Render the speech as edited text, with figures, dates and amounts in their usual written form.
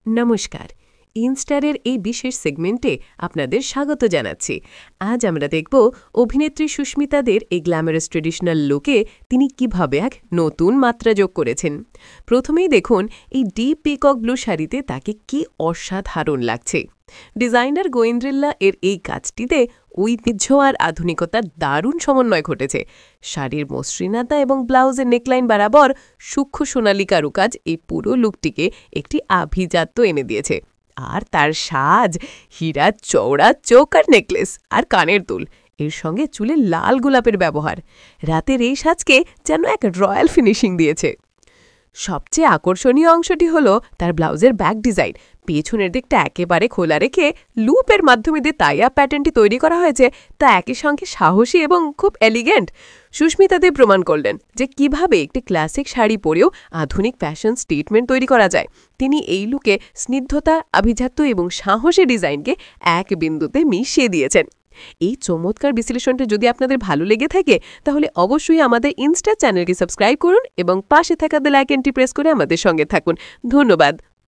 নমস্কার, ইনস্টারের এই বিশেষ সেগমেন্টে আপনাদের স্বাগত জানাচ্ছি। আজ আমরা দেখব অভিনেত্রী সুস্মিতাদের এই গ্ল্যামারাস ট্রেডিশনাল লুকে তিনি কিভাবে এক নতুন মাত্রা যোগ করেছেন। প্রথমেই দেখুন এই ডিপ পিকক ব্লু শাড়িতে তাকে কি অসাধারণ লাগছে। ডিজাইনার গোয়েন্দ্রিল্লা এর এই কাজটিতে ঐতিহ্য আর আধুনিকতার দারুণ সমন্বয় ঘটেছে। শাড়ির মসৃণতা এবং ব্লাউজের নেকলাইন বরাবর সূক্ষ্ম সোনালী কারুকাজ এই পুরো লুকটিকে একটি আভিজাত্য এনে দিয়েছে। আর তার সাজ, হীরার চওড়া চোখ আর নেকলেস আর কানের দুল, এর সঙ্গে চুলে লাল গোলাপের ব্যবহার রাতের এই সাজকে যেন এক রয়্যাল ফিনিশিং দিয়েছে। সবচেয়ে আকর্ষণীয় অংশটি হলো তার ব্লাউজের ব্যাক ডিজাইন। পেছনের দিকটা একেবারে খোলা রেখে লুপের মাধ্যমে যে টাই আপ প্যাটার্নটি তৈরি করা হয়েছে তা একই সঙ্গে সাহসী এবং খুব এলিগেন্ট। সুস্মিতা দেব প্রমাণ করলেন যে কিভাবে একটি ক্লাসিক শাড়ি পরেও আধুনিক ফ্যাশন স্টেটমেন্ট তৈরি করা যায়। তিনি এই লুকে স্নিগ্ধতা, আভিজাত্য এবং সাহসী ডিজাইনকে এক বিন্দুতে মিশিয়ে দিয়েছেন। এই চমৎকার বিশ্লেষণটা যদি আপনাদের ভালো লেগে থাকে তাহলে অবশ্যই আমাদের ইনস্টা চ্যানেলকে সাবস্ক্রাইব করুন এবং পাশে থাকা বেল আইকনটি প্রেস করে আমাদের সঙ্গে থাকুন। ধন্যবাদ।